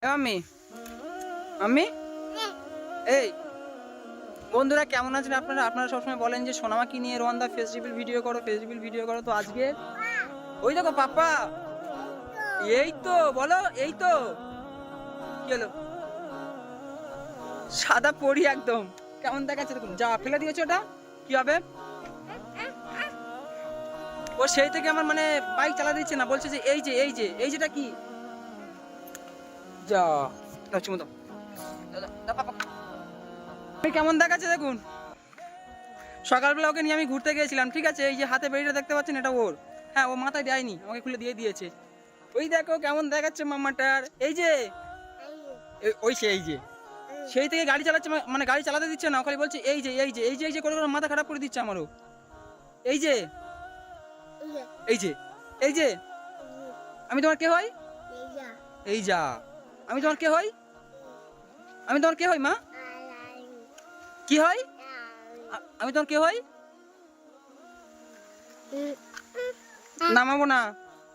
Mummy mummy এই বন্ধুরা কেমন আছেন আপনারা? আপনারা সবসময় বলেন যে সোনামাকে নিয়ে রোহানদা ফেস্টিভ্যাল ভিডিও করো, তো আজকে ওই দেখো পাপা, এই তো বলো, এই তো কি হলো, সাদা পরি একদম কেমন দেখাচ্ছে দেখুন। যা ফেলে দিয়েছে ওটা কি হবে? ও সেই থেকে আমার মানে বাইক চালা দিচ্ছে না, বলছে যে এই যেটা কি যা চুমো কেমন দেখাচ্ছে দেখুন। সকালবেলা ওকে নিয়ে আমি ঘুরতে গিয়েছিলাম, ঠিক আছে, এই যে হাতে বেড়িটা দেখতে পাচ্ছেন এটা ওর, হ্যাঁ ও মাথায় দেয়নি, আমাকে খুলে দিয়ে দিয়েছে। ওই দেখো কেমন দেখাচ্ছে মাম্মাটার, এই যে ওই সেই যে সেই থেকে গাড়ি চালাচ্ছে, মানে গাড়ি চালাতে দিচ্ছে না, খালি বলছে এই যে করে মাথা খারাপ করে দিচ্ছে আমারও। এই যে এই যে আমি তোমার কে হই? এই যা আমি তোমার কে হই? আমি তোমার কে হই মা? কি হই? আমি তোমার কে হই? নামাবো না,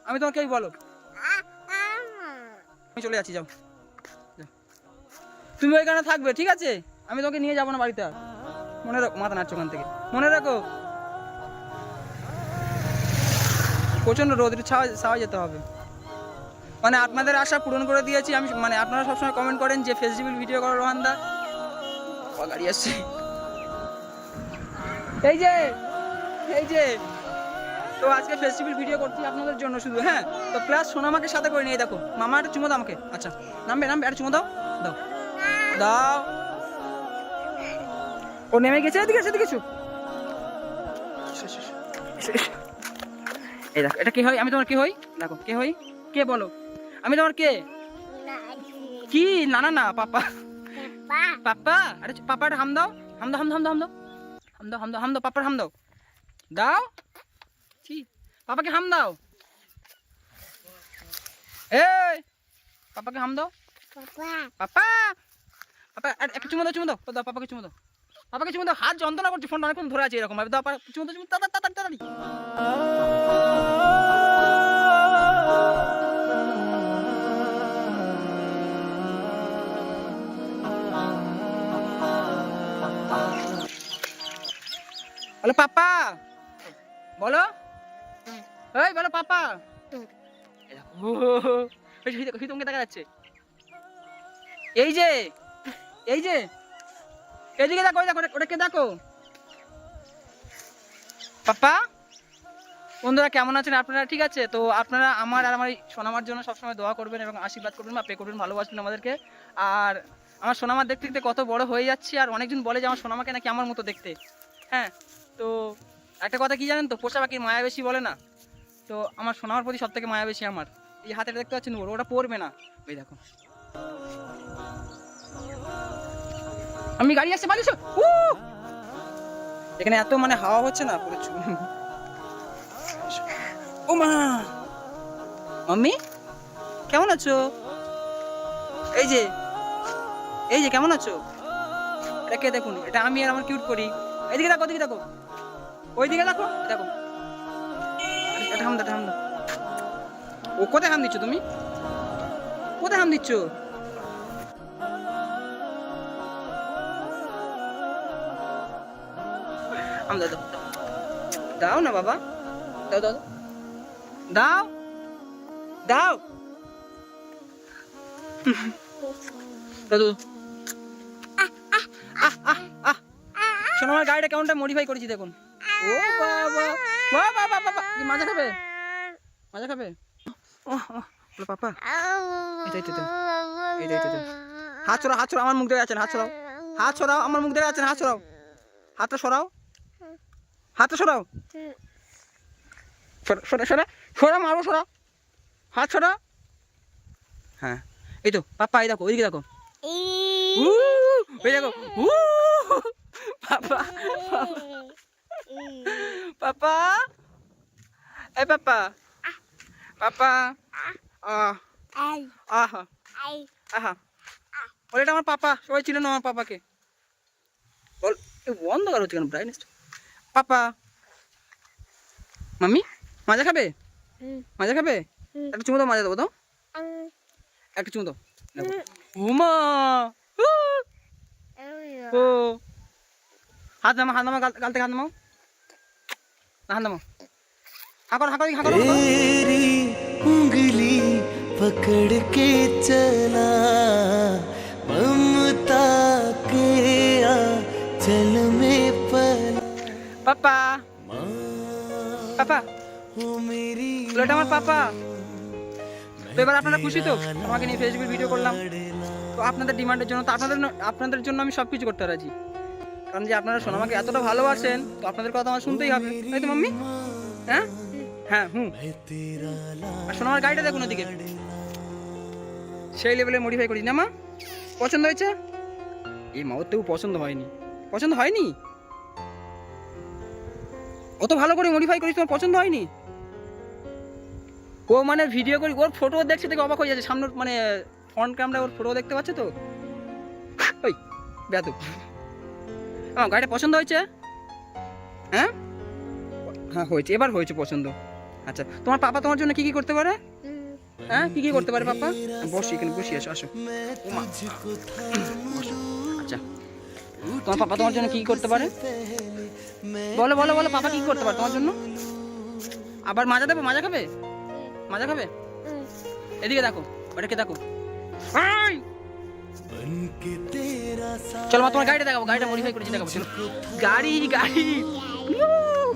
আমি তোমার কে বলো? আমি চলে যাচ্ছি, যাও তুমি ওইখানে থাকবে, ঠিক আছে, আমি তোকে নিয়ে যাবো না বাড়িতে আর। মনে রাখো, মাথা নাচছো ওখান থেকে, মনে রাখো প্রচন্ড রোদের ছাওয়া যেতে হবে। মানে আপনাদের আশা পূরণ করে দিয়েছি আমি, মানে আপনারা সবসময় কমেন্ট করেন যে ফেস্টিভ্যাল ভিডিও করো রোহানদা। গাড়ি আসছে, এই যে তো আজকে ফেস্টিভ্যাল ভিডিও করছি আপনাদের জন্য শুধু, হ্যাঁ। তো প্লাস সোনামাকে সাথে করে নিয়ে দেখো, মামা একটা চুমো দাও আমাকে, আচ্ছা নামবে একটা চুমো দাও দাও দাও। ও নেমে গেছে, এদিকে এসো। এই দেখো এটা কে হয়? আমি তোমার কে হই? দেখো কে হই, কে বলো? আমি তোমার কে? কি না পাপা পাপা, আরে পাপার হাম দাও, হাম দাও পাপার হাম দাও, দাও কি পাপাকে হাম দাও, এই পাপাকে হাম দাও, পাপা একটা চুমো দাও পাপাকে চুমো দাও, হাত যন্ত্রণা করছে, ফোনটা অনেকক্ষণ ধরে আছে এরকম ভাবে দাও, চুমো দাও তাড়াতাড়ি। বলো পাপা, বলো এই বলো পাপা। তোমাকে দেখা যাচ্ছে, এই যে এদিকে দেখো, ওটাকে দেখো পাপা। বন্ধুরা কেমন আছেন আপনারা? ঠিক আছে, তো আপনারা আমার আর আমার সোনামার জন্য সবসময় দোয়া করবেন এবং আশীর্বাদ করবেন বা প্রে করবেন, ভালোবাসবেন আমাদেরকে। আর আমার সোনামার দেখতে দেখতে কত বড় হয়ে যাচ্ছে, আর অনেকজন বলে যে আমার সোনামাকে নাকি আমার মতো দেখতে, হ্যাঁ। তো একটা কথা কি জানেন তো, পোষা পাখির মায়া বেশি বলে না, তো আমার সোনামার প্রতি সব থেকে মায়া বেশি আমার। এই হাতে দেখতে পাচ্ছেন ওটা পড়বে না, ওই দেখো আমি গাড়ি আসছে বালিশ, এখানে এত মানে হাওয়া হচ্ছে না পুরো। ও মা, মাম্মি কেমন আছো? এই যে কেমন আছো? এটা কে দেখুন, এটা আমি আর আমার কিউট করি। এদিকে দেখো, ওইদিকে দেখো এটা হাম দাও। ও কোথায় হাম দিচ্ছ? তুমি কোথায় হাম দিচ্ছ? হাম দাও না বাবা, দাও শোনো, আমার গাড়িটা কেমনটা মডিফাই করেছি দেখুন। ও বাবা মাজা খাবে পাপা। এটাই হাত ছড়াও, আমার মুখ দেখে আছেন, হাত ছড়াও আমার মুখ দেখে আছেন, হাতটা সরাও সরা মারো, হাত ছড়া, হ্যাঁ। এই তো পাপা, এই দেখো ওইদিকে দেখো, ওই দেখো পাপা এই পাপা আহা বলে এটা আমার পাপা, সবাই ছিল না আমার পাপাকে বল। অন্ধকার হচ্ছে কেন ব্রাইটনেস? পাপা মাম্মি মাজা খাবে? একটা চুমো দাও, মাজা দেবো দাও, একটা চুমো দাও। দেখো উমা ও হাত নামা গাল থেকে হাত নামাও হাত নামাও হাঁকর तेरी उंगली पकड़ के चला ममता के आंचल में पला পাপা हो मेरी এটা আমার পাপা। তো এবার আপনারা খুশি তো আমাকে নিয়ে ফেসবুক ভিডিও করলাম? তো আপনাদের ডিমান্ডের জন্য তো আপনাদের জন্য আমি সবকিছু করতে রাজি, কারণ যে আপনারা সোনামাকে এতটা ভালোবাসেন তো আপনাদের কথা আমার শুনতেই হবে, তাই তো মাম্মি? হ্যাঁ হ্যাঁ तेरा আর সোনামার গাড়িটা দেখুন ওদিকে, সেই লেভেলে মডিফাই করি না মা? পছন্দ হয়েছে? এই মা ওর তো পছন্দ হয়নি? অত ভালো করে মডিফাই করিস তোমার পছন্দ হয়নি? ও মানে ভিডিও করি ওর ফটো দেখছে দেখে অবাক হয়ে যাচ্ছে, সামনে মানে ফ্রন্ট ক্যামেরা ওর ফটো দেখতে পাচ্ছে তো ওই বেয়াদব। আমার গাড়িটা পছন্দ হয়েছে? হ্যাঁ হ্যাঁ হয়েছে, এবার হয়েছে পছন্দ। আচ্ছা তোমার পাপা তোমার জন্য কি কি করতে পারে? হ্যাঁ কি কি করতে পারে পাপা? বসি এখানে বসি, আসো ওমা। আচ্ছা তোমার পাপা তোমার জন্য কি কি করতে পারে? বলো পাপা কি করতে পারে তোমার জন্য? আবার মাজা দেবো? মাজা খাবে? এদিকে দেখো, ওটাকে দেখো। बनके तेरा চলো মা তোমার গাড়িটা দেখাবো, গাড়িটা মডিফাই করেছি দেখাবো, চলো। গাড়ি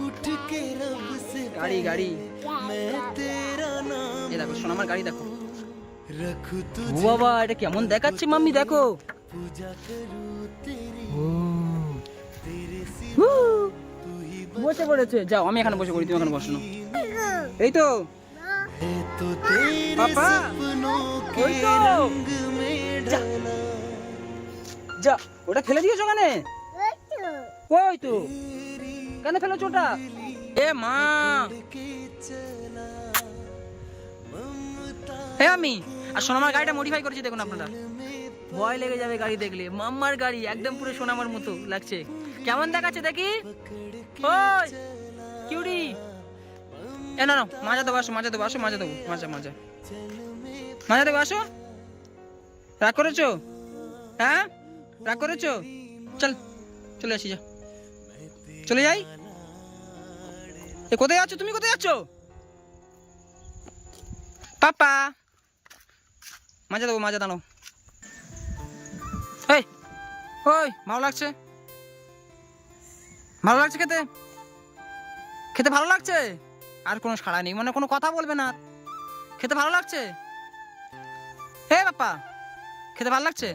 उठ के रब से গাড়ি मैं तेरा नाम এই দেখো সোনামার গাড়ি দেখো। रखूं तू ও বাবা এটা কেমন দেখাচ্ছে মাম্মি দেখো। पूजा करूं तेरी तेरे বসে পড়েছে, যাও আমি এখানে বসে পড়ি, তুমি এখানে বসো না। এই তো है तो तेरे पापा, सपनों के ওই তো। रंग में ढला যা ওটা ফেলে দিয়েছো কেন? ওই তো কেন ফেলেছো ওটা? এ মা के चला ममता হে আমি আর সোনামার গাড়িটা মডিফাই করেছি দেখুন আপনারা, ভয় লেগে যাবে গাড়ি দেখলে। মাম্মার গাড়ি একদম পুরো সোনামার মতো লাগছে, কেমন দেখাচ্ছে দেখি? ওই কিউটি এ না মাজা দেবো, আসো মাজা দেবো, আসো। রাগ করেছো? হ্যাঁ রাগ করেছো? চলে আসি, যা চলে যাই। এ কোথায় যাচ্ছ তুমি? কোথায় যাচ্ছ? পাপা মাজা দেবো, দাঁড়াও। ওই ভালো লাগছে খেতে ভালো লাগছে? আর কোনো সাড়া নেই, মানে কোনো কথা বলবে না? খেতে ভালো লাগছে? হে বাপ্পা খেতে ভালো লাগছে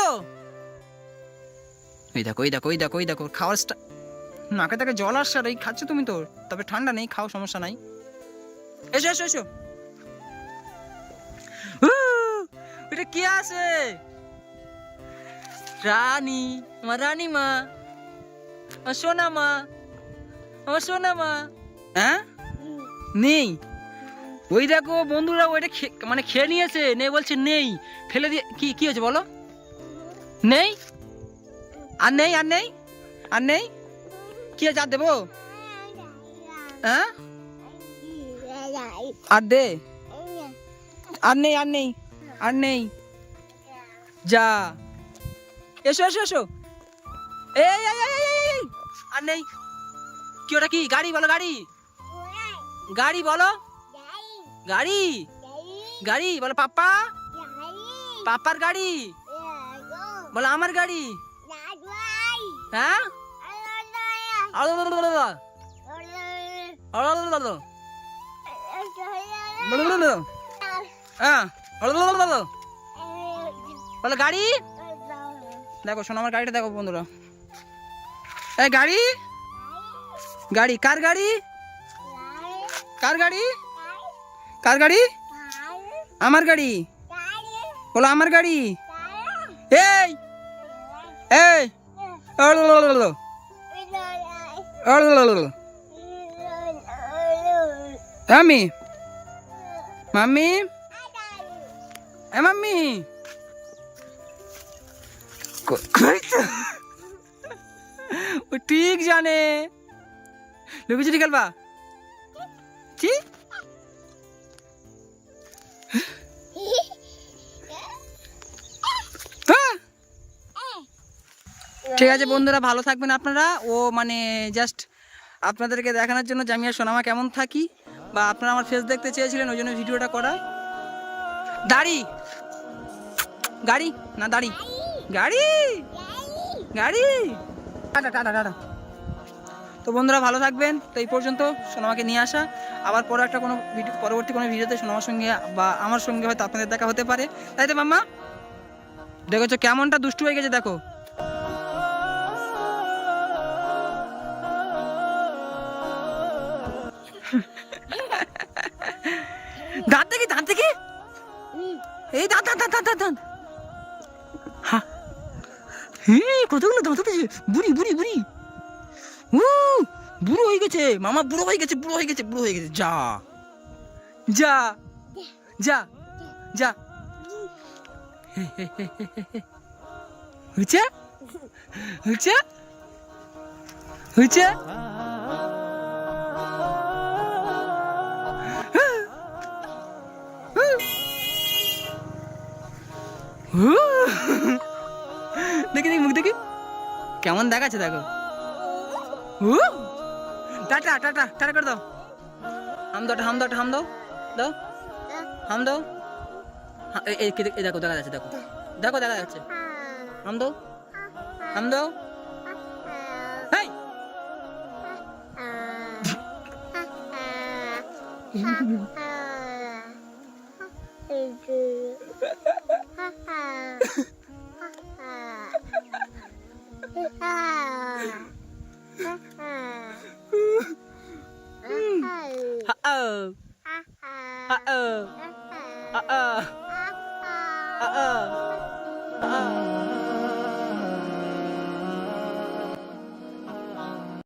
তো? এই দেখো খাওয়ার নাকে তাকে জল আসছে, আর এই খাচ্ছ তুমি তো, তবে ঠান্ডা নেই, খাও সমস্যা নাই। এসো এটা কি আছে? রানী, আমার রানীমা, আমার সোনামা। হ্যাঁ নেই, ওই দেখো বন্ধুরা ওইটা মানে খেয়ে নিয়েছে, নেই বলছে, নেই ফেলে দিয়ে। কি হয়েছে বলো? নেই আর নেই কি আছে? আর দেবো? হ্যাঁ আর দে, আর নেই যা। এসো এই আর নেই। কি ওটা? কি গাড়ি বলো? গাড়ি বলো, গাড়ি বলো। পাপার গাড়ি বলো, আমার গাড়ি। হ্যাঁ বলো গাড়ি। দেখো সোনামার গাড়িটা দেখো বন্ধুরা, এই গাড়ি কার গাড়ি? আমার গাড়ি বলো, আমার গাড়ি। এই মাম্মি ও ঠিক জানে লুকোচুরি খেলবা? কি ঠিক আছে বন্ধুরা, ভালো থাকবেন আপনারা। ও মানে জাস্ট আপনাদেরকে দেখানোর জন্য যে আমি আর সোনামা কেমন থাকি, বা আপনারা আমার ফেস দেখতে চেয়েছিলেন, ওই জন্য ভিডিওটা করা। দাড়ি গাড়ি না দাড়ি গাড়ি গাড়ি টাটা টাটা টাটা। তো বন্ধুরা ভালো থাকবেন। তো এই পর্যন্ত সোনামাকে নিয়ে আসা, আবার পরে একটা কোনো ভিডিও, পরবর্তী কোনো ভিডিওতে সোনামার সঙ্গে বা আমার সঙ্গে হয়তো আপনাদের দেখা হতে পারে, তাই তো মাম্মা? দেখেছো কেমনটা দুষ্টু হয়ে গেছে, দেখো। দাঁত দেখি, দাঁত দেখি, এই দাঁত দাঁত দাঁত দাঁত দাঁত, হ্যাঁ কতগুলো দাঁত আছে, বুড়ি বুড়ি বুড়ি, বুড়ো হয়ে গেছে মামা, বুড়ো হয়ে গেছে, বুড়ো হয়ে গেছে, বুড়ো হয়ে গেছে। যা যা যা যা, হয়েছে হয়েছে হয়েছে। দেখি দেখি মুখ দেখি কেমন দেখাচ্ছে, দেখো। টাটা টাটা টাটা করে দাও, হাম দাও, হাম দাও, হাম দাও, দাও হাম দাও। এই দেখো দেখা যাচ্ছে, দেখো দেখো দেখা যাচ্ছে, হাম দাও, হাম দাও। হেই Uh-oh. Uh-oh. Uh-oh. Uh-oh.